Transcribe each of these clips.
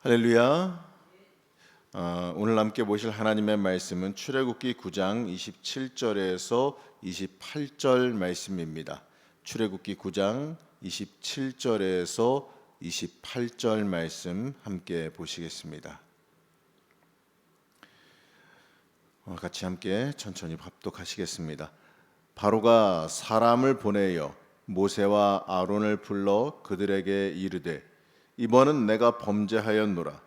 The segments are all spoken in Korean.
할렐루야. 오늘 함께 보실 하나님의 말씀은 출애굽기 9장 27절에서 28절 말씀입니다. 출애굽기 9장 27절에서 28절 말씀 함께 보시겠습니다. 같이 함께 천천히 합독하시겠습니다. 바로가 사람을 보내어 모세와 아론을 불러 그들에게 이르되 이번은 내가 범죄하였노라.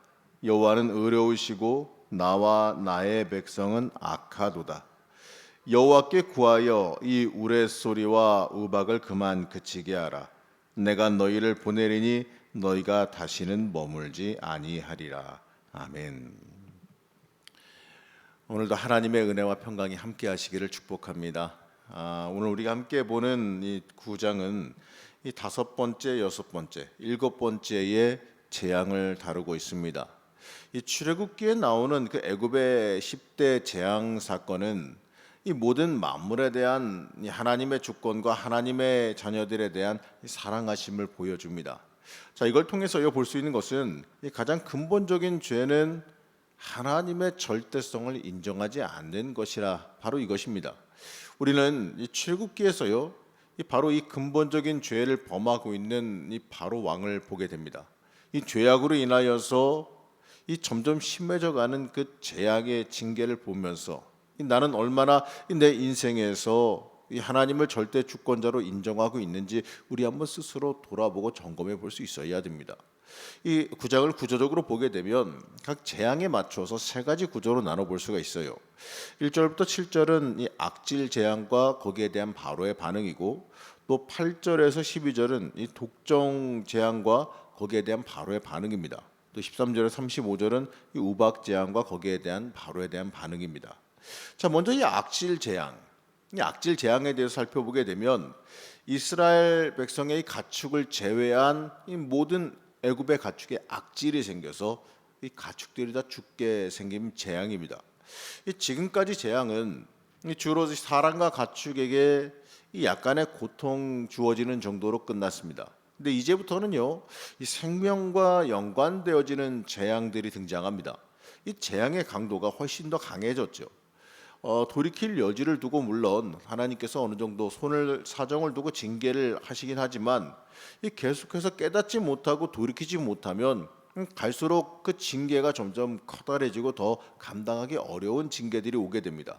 여호와는 의로우시고 나와 나의 백성은 악하도다. 여호와께 구하여 이 우레소리와 우박을 그만 그치게 하라. 내가 너희를 보내리니 너희가 다시는 머물지 아니하리라. 아멘. 오늘도 하나님의 은혜와 평강이 함께 하시기를 축복합니다. 오늘 우리가 함께 보는 이 9장은 이 5번째, 6번째, 7번째의 재앙을 다루고 있습니다. 이 출애굽기에 나오는 그 애굽의 10대 재앙 사건은 이 모든 만물에 대한 하나님의 주권과 하나님의 자녀들에 대한 사랑하심을 보여줍니다. 자, 이걸 통해서 볼 수 있는 것은 가장 근본적인 죄는 하나님의 절대성을 인정하지 않는 것이라 바로 이것입니다. 우리는 이 출애굽기에서요 바로 이 근본적인 죄를 범하고 있는 이 바로 왕을 보게 됩니다. 이 죄악으로 인하여서 이 점점 심해져가는 그 재앙의 징계를 보면서 나는 얼마나 내 인생에서 이 하나님을 절대 주권자로 인정하고 있는지 우리 한번 스스로 돌아보고 점검해 볼 수 있어야 됩니다. 이 구장을 구조적으로 보게 되면 각 재앙에 맞춰서 세 가지 구조로 나눠볼 수가 있어요. 1절부터 7절은 이 악질 재앙과 거기에 대한 바로의 반응이고, 또 8절에서 12절은 이 독종 재앙과 거기에 대한 바로의 반응입니다. 또 13절에서 35절은 이 우박 재앙과 거기에 대한 바로에 대한 반응입니다. 자, 먼저 이 악질 재앙, 이 악질 재앙에 대해서 살펴보게 되면 이스라엘 백성의 가축을 제외한 이 모든 애굽의 가축에 악질이 생겨서 이 가축들이 다 죽게 생긴 재앙입니다. 지금까지 재앙은 주로 사람과 가축에게 이 약간의 고통 주어지는 정도로 끝났습니다. 근데 이제부터는요, 이 생명과 연관되어지는 재앙들이 등장합니다. 이 재앙의 강도가 훨씬 더 강해졌죠. 돌이킬 여지를 두고 물론 하나님께서 어느 정도 사정을 두고 징계를 하시긴 하지만 이 계속해서 깨닫지 못하고 돌이키지 못하면 갈수록 그 징계가 점점 커다래지고 더 감당하기 어려운 징계들이 오게 됩니다.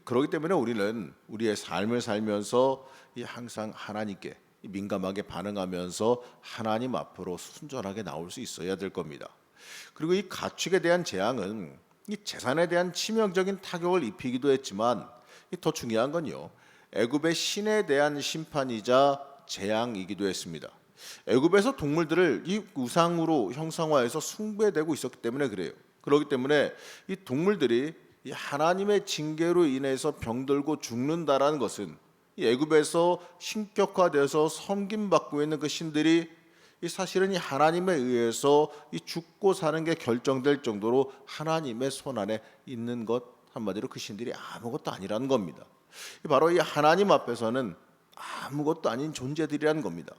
그렇기 때문에 우리는 우리의 삶을 살면서 항상 하나님께 민감하게 반응하면서 하나님 앞으로 순전하게 나올 수 있어야 될 겁니다. 그리고 이 가축에 대한 재앙은 이 재산에 대한 치명적인 타격을 입히기도 했지만 더 중요한 건요, 애굽의 신에 대한 심판이자 재앙이기도 했습니다. 애굽에서 동물들을 이 우상으로 형상화해서 숭배되고 있었기 때문에 그래요. 그렇기 때문에 이 동물들이 이 하나님의 징계로 인해서 병들고 죽는다라는 것은 이 애굽에서 신격화돼서 섬김받고 있는 그 신들이 이 사실은 이 하나님에 의해서 이 죽고 사는 게 결정될 정도로 하나님의 손 안에 있는 것, 한마디로 그 신들이 아무것도 아니라는 겁니다. 바로 이 하나님 앞에서는 아무것도 아닌 존재들이라는 겁니다.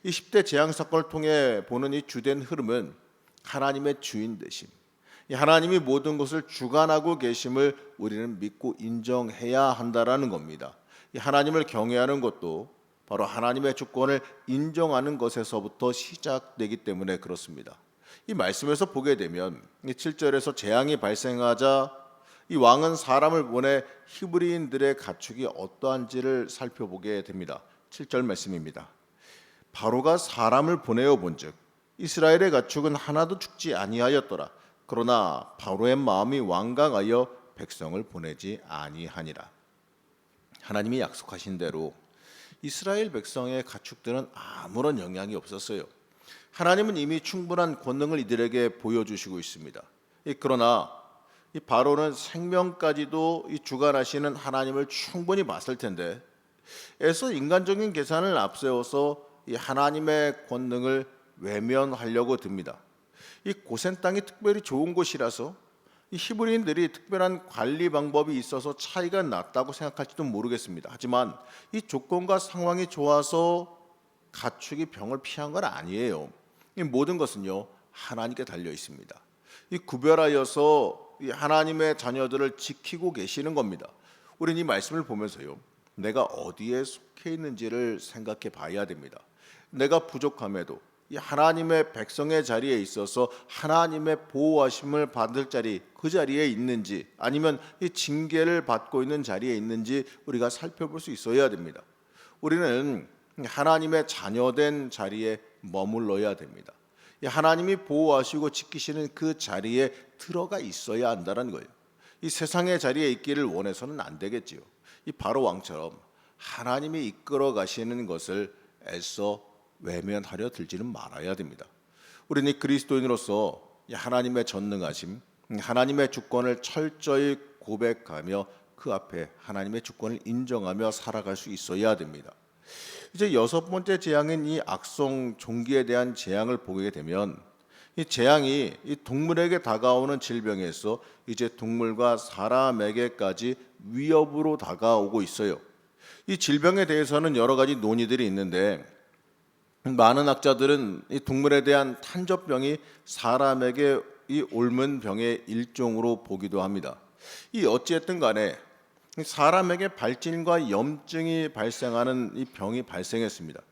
이 10대 재앙 사건을 통해 보는 이 주된 흐름은 하나님의 주인 되심, 이 하나님이 모든 것을 주관하고 계심을 우리는 믿고 인정해야 한다라는 겁니다. 이 하나님을 경외하는 것도 바로 하나님의 주권을 인정하는 것에서부터 시작되기 때문에 그렇습니다. 이 말씀에서 보게 되면 이 7절에서 재앙이 발생하자 이 왕은 사람을 보내 히브리인들의 가축이 어떠한지를 살펴보게 됩니다. 7절 말씀입니다. 바로가 사람을 보내어 본즉 이스라엘의 가축은 하나도 죽지 아니하였더라. 그러나 바로의 마음이 완강하여 백성을 보내지 아니하니라. 하나님이 약속하신 대로 이스라엘 백성의 가축들은 아무런 영향이 없었어요. 하나님은 이미 충분한 권능을 이들에게 보여주시고 있습니다. 그러나 이 바로는 생명까지도 이 주관하시는 하나님을 충분히 봤을 텐데, 애써 인간적인 계산을 앞세워서 이 하나님의 권능을 외면하려고 듭니다. 이 고센 땅이 특별히 좋은 곳이라서 이 히브리인들이 특별한 관리 방법이 있어서 차이가 났다고 생각할지도 모르겠습니다. 하지만 이 조건과 상황이 좋아서 가축이 병을 피한 건 아니에요. 이 모든 것은요, 하나님께 달려 있습니다. 이 구별하여서 이 하나님의 자녀들을 지키고 계시는 겁니다. 우리는 이 말씀을 보면서요, 내가 어디에 속해 있는지를 생각해 봐야 됩니다. 내가 부족함에도 이 하나님의 백성의 자리에 있어서 하나님의 보호하심을 받을 자리, 그 자리에 있는지, 아니면 이 징계를 받고 있는 자리에 있는지 우리가 살펴볼 수 있어야 됩니다. 우리는 하나님의 자녀된 자리에 머물러야 됩니다. 하나님이 보호하시고 지키시는 그 자리에 들어가 있어야 한다는 거예요. 이 세상의 자리에 있기를 원해서는 안 되겠지요. 이 바로 왕처럼 하나님이 이끌어 가시는 것을 애써 외면하려 들지는 말아야 됩니다. 우리는 이 그리스도인으로서 하나님의 전능하심, 하나님의 주권을 철저히 고백하며 그 앞에 하나님의 주권을 인정하며 살아갈 수 있어야 됩니다. 이제 여섯 번째 재앙인 이 악성 종기에 대한 재앙을 보게 되면, 이 재앙이 이 동물에게 다가오는 질병에서 이제 동물과 사람에게까지 위협으로 다가오고 있어요. 이 질병에 대해서는 여러 가지 논의들이 있는데, 많은 학자들은 이 동물에 대한 탄저병이 사람에게 이 옮은 병의 일종으로 보기도 합니다. 이 어찌됐든 간에 사람에게 발진과 염증이 발생하는 이 병이 발생했습니다.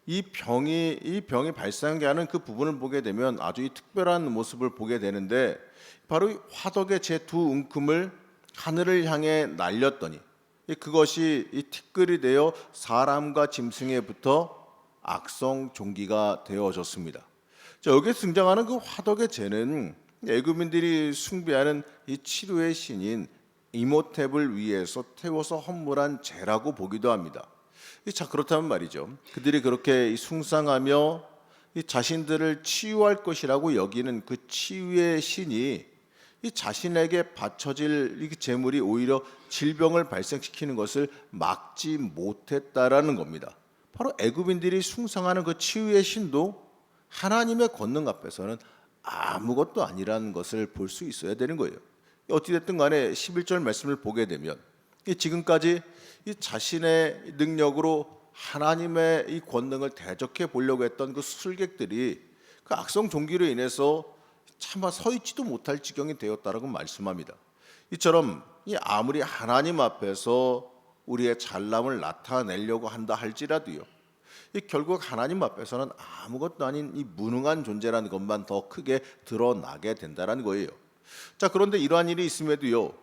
이 병이 발생하게 하는 그 부분을 보게 되면 아주 이 특별한 모습을 보게 되는데, 바로 이 화덕의 제 두 움큼을 하늘을 향해 날렸더니 그것이 이 티끌이 되어 사람과 짐승에 붙어 악성 종기가 되어졌습니다. 자, 여기에 등장하는 그 화덕의 재는 애굽인들이 숭배하는 이 치료의 신인 이모탭을 위해서 태워서 헌물한 재라고 보기도 합니다. 자, 그렇다면 말이죠, 그들이 그렇게 숭상하며 이 자신들을 치유할 것이라고 여기는 그 치유의 신이 이 자신에게 바쳐질 이 재물이 오히려 질병을 발생시키는 것을 막지 못했다라는 겁니다. 바로 애굽인들이 숭상하는 그 치유의 신도 하나님의 권능 앞에서는 아무것도 아니라는 것을 볼 수 있어야 되는 거예요. 어찌됐든 간에 11절 말씀을 보게 되면 지금까지 이 자신의 능력으로 하나님의 이 권능을 대적해 보려고 했던 그 술객들이 그 악성 종기로 인해서 차마 서 있지도 못할 지경이 되었다라고 말씀합니다. 이처럼 아무리 하나님 앞에서 우리의 잘남을 나타내려고 한다 할지라도요, 결국 하나님 앞에서는 아무것도 아닌 이 무능한 존재라는 것만 더 크게 드러나게 된다는 거예요. 자, 그런데 이러한 일이 있음에도요,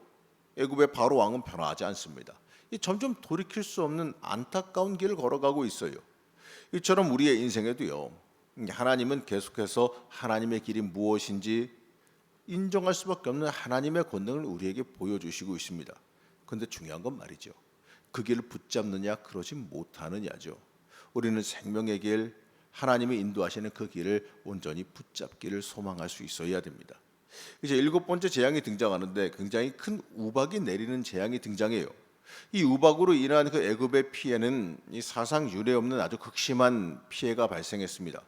애굽의 바로 왕은 변화하지 않습니다. 점점 돌이킬 수 없는 안타까운 길을 걸어가고 있어요. 이처럼 우리의 인생에도요, 하나님은 계속해서 하나님의 길이 무엇인지 인정할 수밖에 없는 하나님의 권능을 우리에게 보여주시고 있습니다. 그런데 중요한 건 말이죠, 그 길을 붙잡느냐 그러지 못하느냐죠. 우리는 생명의 길, 하나님이 인도하시는 그 길을 온전히 붙잡기를 소망할 수 있어야 됩니다. 이제 일곱 번째 재앙이 등장하는데 굉장히 큰 우박이 내리는 재앙이 등장해요. 이 우박으로 인한 그 애굽의 피해는 이 사상 유례 없는 아주 극심한 피해가 발생했습니다.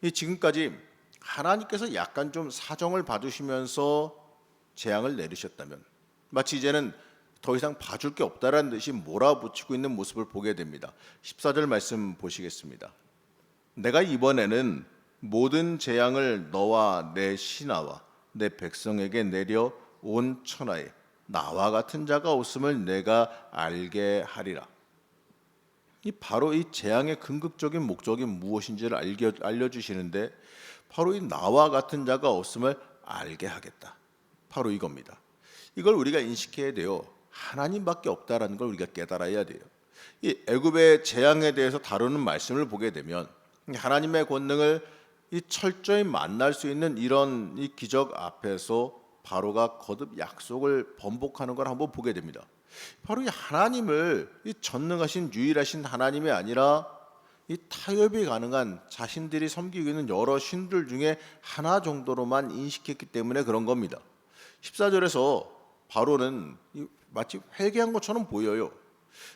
이 지금까지 하나님께서 약간 좀 사정을 봐주시면서 재앙을 내리셨다면, 마치 이제는 더 이상 봐줄 게 없다라는 듯이 몰아붙이고 있는 모습을 보게 됩니다. 14절 말씀 보시겠습니다. 내가 이번에는 모든 재앙을 너와 내 신하와 내 백성에게 내려 온 천하에 나와 같은 자가 없음을 내가 알게 하리라. 바로 이 재앙의 궁극적인 목적이 무엇인지를 알려주시는데, 바로 이 나와 같은 자가 없음을 알게 하겠다, 바로 이겁니다. 이걸 우리가 인식해야 돼요. 하나님밖에 없다라는 걸 우리가 깨달아야 돼요. 이 애굽의 재앙에 대해서 다루는 말씀을 보게 되면 하나님의 권능을 이 철저히 만날 수 있는 이런 이 기적 앞에서 바로가 거듭 약속을 번복하는 걸 한번 보게 됩니다. 바로 이 하나님을 이 전능하신 유일하신 하나님이 아니라 이 타협이 가능한 자신들이 섬기고 있는 여러 신들 중에 하나 정도로만 인식했기 때문에 그런 겁니다. 14절에서 바로는 마치 회개한 것처럼 보여요.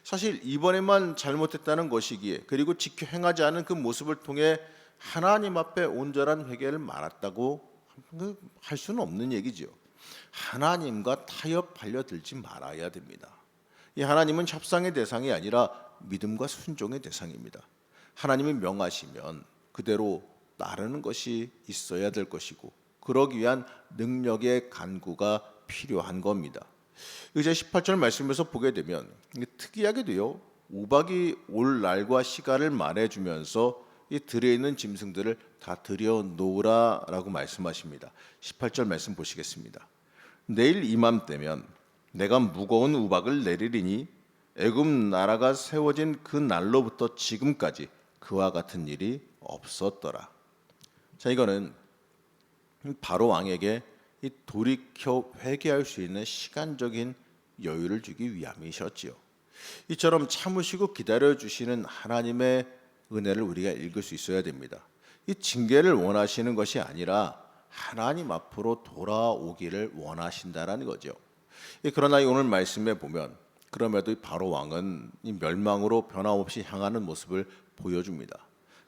사실 이번에만 잘못했다는 것이기에, 그리고 지켜 행하지 않은 그 모습을 통해 하나님 앞에 온전한 회개를 말았다고 할 수는 없는 얘기죠. 하나님과 타협하려 들지 말아야 됩니다. 이 하나님은 협상의 대상이 아니라 믿음과 순종의 대상입니다. 하나님이 명하시면 그대로 따르는 것이 있어야 될 것이고 그러기 위한 능력의 간구가 필요한 겁니다. 이제 18절 말씀에서 보게 되면 특이하게도요. 우박이 올 날과 시간을 말해주면서 이 들에 있는 짐승들을 다 들여 놓으라라고 말씀하십니다. 18절 말씀 보시겠습니다. 내일 이맘때면 내가 무거운 우박을 내리리니 애굽 나라가 세워진 그 날로부터 지금까지 그와 같은 일이 없었더라. 자, 이거는 바로 왕에게 이 돌이켜 회개할 수 있는 시간적인 여유를 주기 위함이셨지요. 이처럼 참으시고 기다려 주시는 하나님의 은혜를 우리가 읽을 수 있어야 됩니다. 이 징계를 원하시는 것이 아니라 하나님 앞으로 돌아오기를 원하신다라는 거죠. 그러나 오늘 말씀에 보면 그럼에도 바로 왕은 이 멸망으로 변함없이 향하는 모습을 보여줍니다.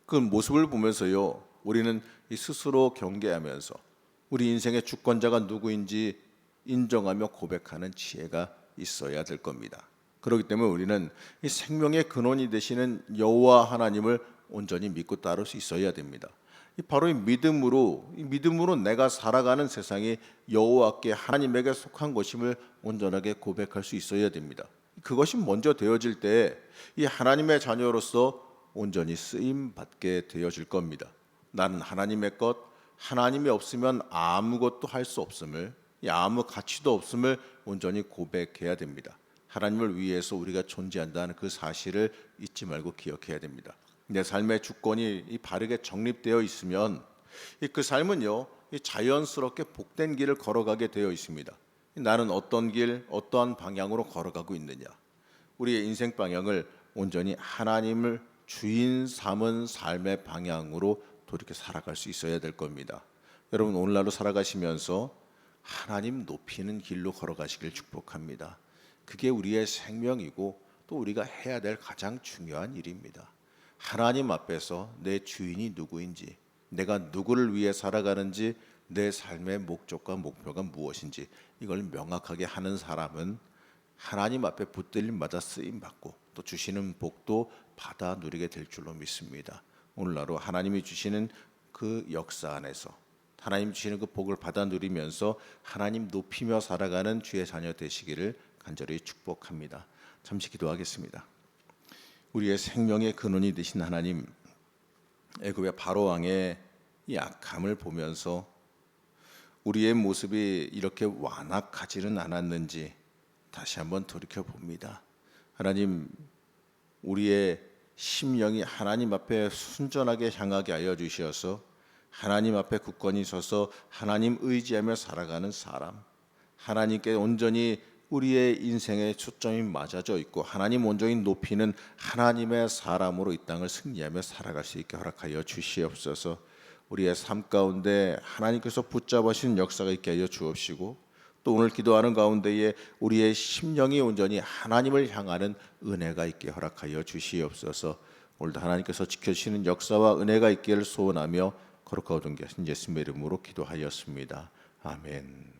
그 모습을 보면서요, 우리는 이 스스로 경계하면서 우리 인생의 주권자가 누구인지 인정하며 고백하는 지혜가 있어야 될 겁니다. 그렇기 때문에 우리는 이 생명의 근원이 되시는 여호와 하나님을 온전히 믿고 따를 수 있어야 됩니다. 바로 이 믿음으로 내가 살아가는 세상이 여호와께 하나님에게 속한 것임을 온전하게 고백할 수 있어야 됩니다. 그것이 먼저 되어질 때 이 하나님의 자녀로서 온전히 쓰임 받게 되어질 겁니다. 나는 하나님의 것, 하나님이 없으면 아무것도 할 수 없음을, 아무 가치도 없음을 온전히 고백해야 됩니다. 하나님을 위해서 우리가 존재한다는 그 사실을 잊지 말고 기억해야 됩니다. 내 삶의 주권이 바르게 정립되어 있으면 그 삶은요, 자연스럽게 복된 길을 걸어가게 되어 있습니다. 나는 어떤 길, 어떠한 방향으로 걸어가고 있느냐, 우리의 인생 방향을 온전히 하나님을 주인 삼은 삶의 방향으로 돌이켜 살아갈 수 있어야 될 겁니다. 여러분, 오늘날로 살아가시면서 하나님 높이는 길로 걸어가시길 축복합니다. 그게 우리의 생명이고 또 우리가 해야 될 가장 중요한 일입니다. 하나님 앞에서 내 주인이 누구인지, 내가 누구를 위해 살아가는지, 내 삶의 목적과 목표가 무엇인지 이걸 명확하게 하는 사람은 하나님 앞에 붙들림마다 쓰임받고 또 주시는 복도 받아 누리게 될 줄로 믿습니다. 오늘날로 하나님이 주시는 그 역사 안에서 하나님 주시는 그 복을 받아 누리면서 하나님 높이며 살아가는 주의 자녀 되시기를 간절히 축복합니다. 잠시 기도하겠습니다. 우리의 생명의 근원이 되신 하나님, 애굽의 바로 왕의 이 악함을 보면서 우리의 모습이 이렇게 완악하지는 않았는지 다시 한번 돌이켜 봅니다. 하나님, 우리의 심령이 하나님 앞에 순전하게 향하게 하여 주셔서 하나님 앞에 굳건히 서서 하나님 의지하며 살아가는 사람, 하나님께 온전히 우리의 인생의 초점이 맞아져 있고 하나님 온전히 높이는 하나님의 사람으로 이 땅을 승리하며 살아갈 수 있게 허락하여 주시옵소서. 우리의 삶 가운데 하나님께서 붙잡으신 역사가 있게 하여 주옵시고 또 오늘 기도하는 가운데에 우리의 심령이 온전히 하나님을 향하는 은혜가 있게 허락하여 주시옵소서. 오늘도 하나님께서 지켜주시는 역사와 은혜가 있기를 소원하며 거룩하고 존귀하신 예수님의 이름으로 기도하였습니다. 아멘.